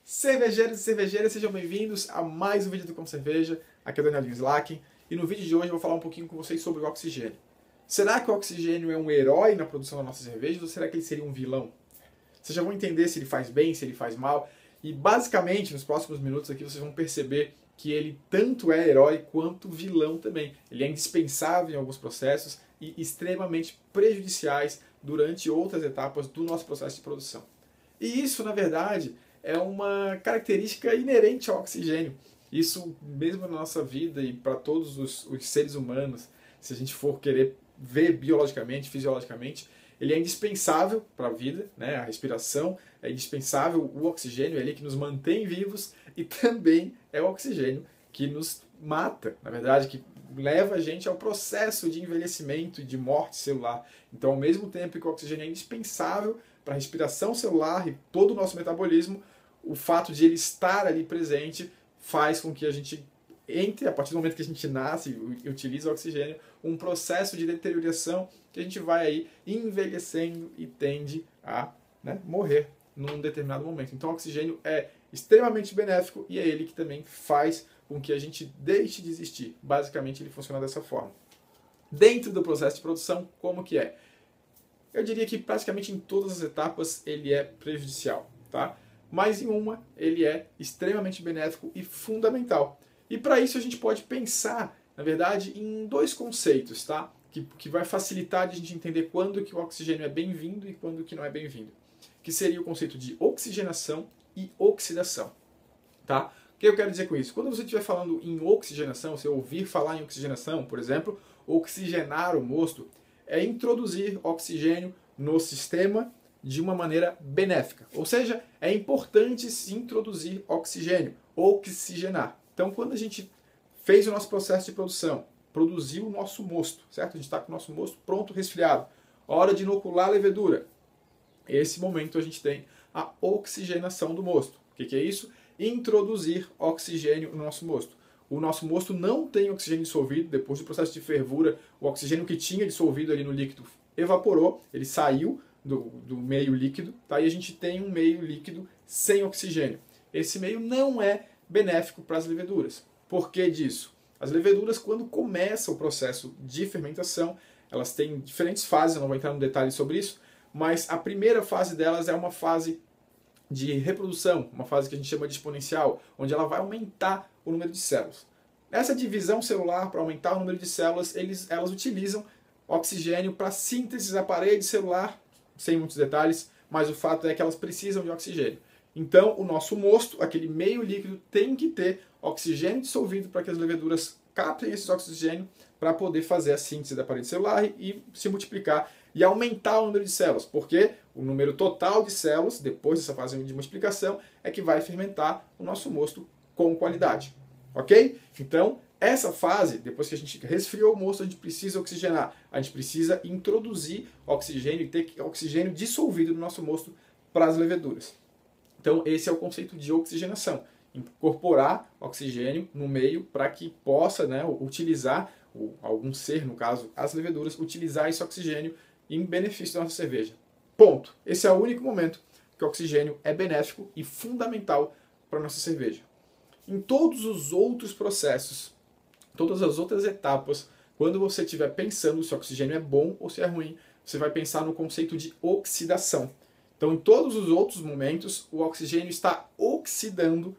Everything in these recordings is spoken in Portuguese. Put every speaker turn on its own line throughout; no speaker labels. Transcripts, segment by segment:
Cervejeiros e cervejeiras, sejam bem-vindos a mais um vídeo do Com Cerveja. Aqui é o Daniel Slack e no vídeo de hoje eu vou falar um pouquinho com vocês sobre o oxigênio. Será que o oxigênio é um herói na produção da nossa cerveja ou será que ele seria um vilão? Vocês já vão entender se ele faz bem, se ele faz mal e basicamente nos próximos minutos aqui vocês vão perceber que ele tanto é herói quanto vilão também. Ele é indispensável em alguns processos e extremamente prejudiciais durante outras etapas do nosso processo de produção. E isso, na verdade, é uma característica inerente ao oxigênio. Isso mesmo na nossa vida e para todos os seres humanos, se a gente for querer ver biologicamente, fisiologicamente, ele é indispensável para a vida, né? A respiração é indispensável, o oxigênio é ele que nos mantém vivos e também é o oxigênio que nos mata, na verdade, que leva a gente ao processo de envelhecimento e de morte celular. Então, ao mesmo tempo que o oxigênio é indispensável para a respiração celular e todo o nosso metabolismo, o fato de ele estar ali presente faz com que a gente entre, a partir do momento que a gente nasce e utiliza o oxigênio, um processo de deterioração que a gente vai aí envelhecendo e tende a morrer num determinado momento. Então o oxigênio é extremamente benéfico e é ele que também faz com que a gente deixe de existir. Basicamente ele funciona dessa forma. Dentro do processo de produção, como que é? Eu diria que praticamente em todas as etapas ele é prejudicial, tá? Mas em uma ele é extremamente benéfico e fundamental. E para isso a gente pode pensar, na verdade, em dois conceitos, tá? Que vai facilitar de a gente entender quando que o oxigênio é bem-vindo e quando que não é bem-vindo. Que seria o conceito de oxigenação e oxidação, tá? O que eu quero dizer com isso? Quando você estiver falando em oxigenação, você ouvir falar em oxigenação, por exemplo, oxigenar o mosto, é introduzir oxigênio no sistema de uma maneira benéfica. Ou seja, é importante se introduzir oxigênio, oxigenar. Então, quando a gente fez o nosso processo de produção, produziu o nosso mosto, certo? A gente está com o nosso mosto pronto, resfriado. Hora de inocular a levedura. Nesse momento a gente tem a oxigenação do mosto. O que é isso? Introduzir oxigênio no nosso mosto. O nosso mosto não tem oxigênio dissolvido. Depois do processo de fervura, o oxigênio que tinha dissolvido ali no líquido evaporou, ele saiu do meio líquido, tá? E a gente tem um meio líquido sem oxigênio. Esse meio não é benéfico para as leveduras. Por que disso? As leveduras, quando começa o processo de fermentação, elas têm diferentes fases, eu não vou entrar no detalhe sobre isso, mas a primeira fase delas é uma fase de reprodução, uma fase que a gente chama de exponencial, onde ela vai aumentar o número de células. Essa divisão celular, para aumentar o número de células, elas utilizam oxigênio para síntese da parede celular, sem muitos detalhes, mas o fato é que elas precisam de oxigênio. Então, o nosso mosto, aquele meio líquido, tem que ter oxigênio dissolvido para que as leveduras captem esse oxigênio para poder fazer a síntese da parede celular e se multiplicar e aumentar o número de células, porque o número total de células, depois dessa fase de multiplicação, é que vai fermentar o nosso mosto com qualidade. Ok? Então, essa fase, depois que a gente resfriou o mosto, a gente precisa oxigenar. A gente precisa introduzir oxigênio e ter oxigênio dissolvido no nosso mosto para as leveduras. Então, esse é o conceito de oxigenação. Incorporar oxigênio no meio para que possa utilizar, algum ser, no caso, as leveduras, utilizar esse oxigênio em benefício da nossa cerveja. Ponto. Esse é o único momento que o oxigênio é benéfico e fundamental para a nossa cerveja. Em todos os outros processos, todas as outras etapas, quando você estiver pensando se o oxigênio é bom ou se é ruim, você vai pensar no conceito de oxidação. Então, em todos os outros momentos, o oxigênio está oxidando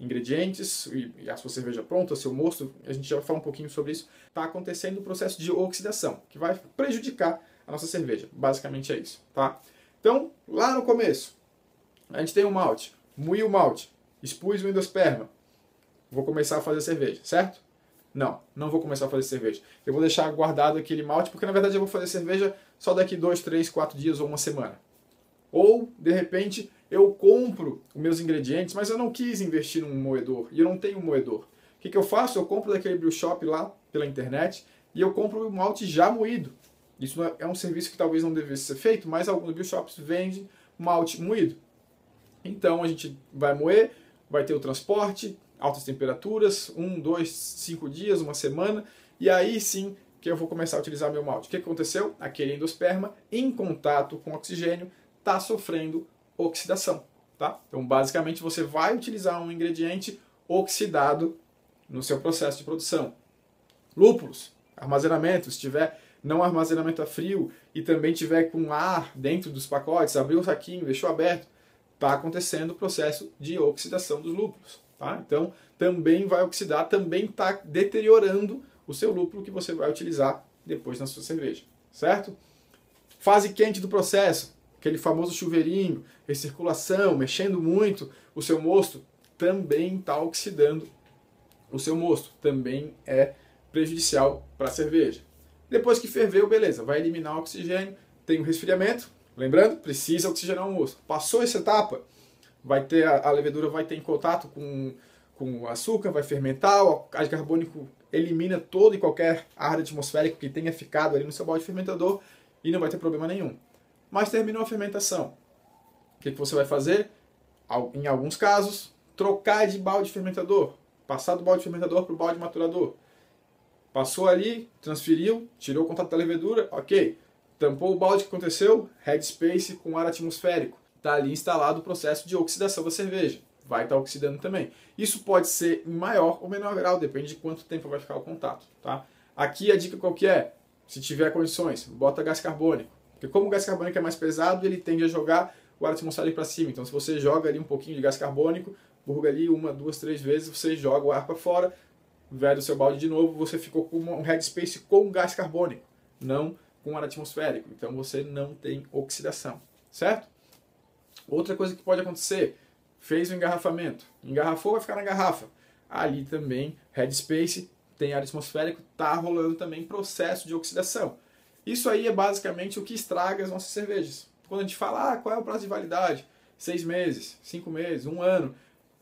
ingredientes e a sua cerveja pronta, seu mosto, a gente já vai falar um pouquinho sobre isso, está acontecendo o processo de oxidação, que vai prejudicar a nossa cerveja. Basicamente é isso, tá? Então, lá no começo, a gente tem um malte, moí o malte, expus o endosperma, vou começar a fazer cerveja, certo? Não vou começar a fazer cerveja. Eu vou deixar guardado aquele malte, porque na verdade eu vou fazer cerveja só daqui 2, 3, 4 dias ou uma semana. Ou, de repente, eu compro os meus ingredientes, mas eu não quis investir num moedor, e eu não tenho um moedor. O que eu faço? Eu compro daquele brew shop lá, pela internet, e eu compro o malte já moído. Isso é um serviço que talvez não devesse ser feito, mas alguns brew shops vendem malte moído. Então, a gente vai moer, vai ter o transporte, altas temperaturas, 1, 2, 5 dias, uma semana, e aí sim que eu vou começar a utilizar meu malte. O que aconteceu? Aquele endosperma, em contato com oxigênio, está sofrendo oxidação. tá? Então, basicamente, você vai utilizar um ingrediente oxidado no seu processo de produção. Lúpulos, armazenamento, se tiver não armazenamento a frio e também tiver com ar dentro dos pacotes, abriu o saquinho, deixou aberto, está acontecendo o processo de oxidação dos lúpulos. Tá? Então, também vai oxidar, também está deteriorando o seu lúpulo que você vai utilizar depois na sua cerveja, certo? Fase quente do processo, aquele famoso chuveirinho, recirculação, mexendo muito o seu mosto, também está oxidando o seu mosto, também é prejudicial para a cerveja. Depois que ferveu, beleza, vai eliminar o oxigênio, tem o resfriamento, lembrando, precisa oxigenar o mosto. Passou essa etapa, vai ter a levedura vai ter em contato com o açúcar, vai fermentar, o gás carbônico elimina todo e qualquer ar atmosférico que tenha ficado ali no seu balde fermentador e não vai ter problema nenhum. Mas terminou a fermentação. O que você vai fazer? Em alguns casos, trocar de balde fermentador. Passar do balde fermentador para o balde maturador. Passou ali, transferiu, tirou o contato da levedura, ok. Tampou o balde, o que aconteceu? Headspace com ar atmosférico. Está ali instalado o processo de oxidação da cerveja. Vai estar oxidando também. Isso pode ser em maior ou menor grau, depende de quanto tempo vai ficar o contato. Tá? Aqui a dica qual que é? Se tiver condições, bota gás carbônico. Porque como o gás carbônico é mais pesado, ele tende a jogar o ar atmosférico para cima. Então se você joga ali um pouquinho de gás carbônico, burga ali 1, 2, 3 vezes, você joga o ar para fora, vai do seu balde de novo, você ficou com um headspace com gás carbônico, não com ar atmosférico. Então você não tem oxidação, certo? Outra coisa que pode acontecer, fez o engarrafamento, engarrafou, vai ficar na garrafa. Ali também, headspace, tem ar atmosférico, está rolando também processo de oxidação. Isso aí é basicamente o que estraga as nossas cervejas. Quando a gente fala, qual é o prazo de validade? 6 meses, 5 meses, 1 ano.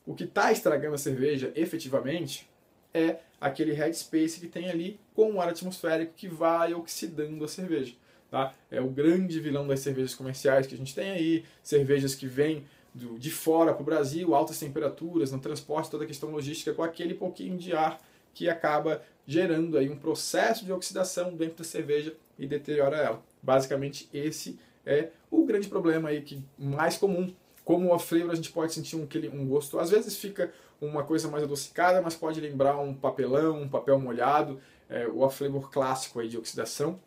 O que está estragando a cerveja efetivamente é aquele headspace que tem ali com o ar atmosférico que vai oxidando a cerveja. Tá? É o grande vilão das cervejas comerciais que a gente tem aí, cervejas que vêm de fora para o Brasil, altas temperaturas, no transporte, toda a questão logística, com aquele pouquinho de ar que acaba gerando aí um processo de oxidação dentro da cerveja e deteriora ela. Basicamente esse é o grande problema aí que mais comum. Como a flavor a gente pode sentir um gosto, às vezes fica uma coisa mais adocicada, mas pode lembrar um papelão, um papel molhado, o flavor clássico aí de oxidação.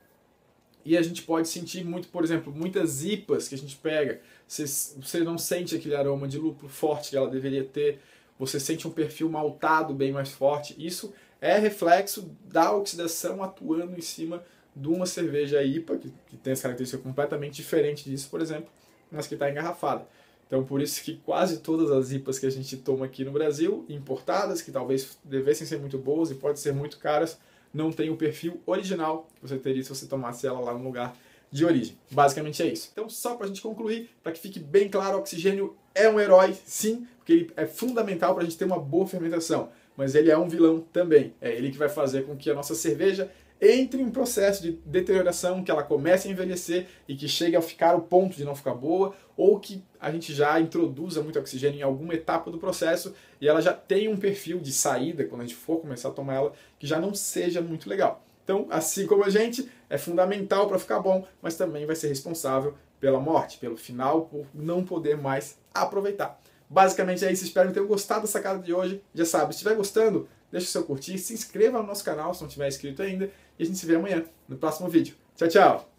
E a gente pode sentir muito, por exemplo, muitas IPAs que a gente pega, você não sente aquele aroma de lúpulo forte que ela deveria ter, você sente um perfil maltado bem mais forte. Isso é reflexo da oxidação atuando em cima de uma cerveja IPA, que tem essa característica completamente diferente disso, por exemplo, mas que está engarrafada. Então, por isso que quase todas as IPAs que a gente toma aqui no Brasil, importadas, que talvez devessem ser muito boas e podem ser muito caras, não tem o perfil original que você teria se você tomasse ela lá no lugar de origem. Basicamente é isso. Então, só para a gente concluir, para que fique bem claro, o oxigênio é um herói, sim, porque ele é fundamental para a gente ter uma boa fermentação, mas ele é um vilão também. É ele que vai fazer com que a nossa cerveja entre em um processo de deterioração, que ela comece a envelhecer e que chegue a ficar ao ponto de não ficar boa, ou que a gente já introduza muito oxigênio em alguma etapa do processo e ela já tenha um perfil de saída, quando a gente for começar a tomar ela, que já não seja muito legal. Então, assim como a gente, é fundamental para ficar bom, mas também vai ser responsável pela morte, pelo final, por não poder mais aproveitar. Basicamente é isso, espero que tenham gostado da sacada de hoje. Já sabe, se estiver gostando, deixa o seu curtir, se inscreva no nosso canal se não tiver inscrito ainda, e a gente se vê amanhã, no próximo vídeo. Tchau, tchau!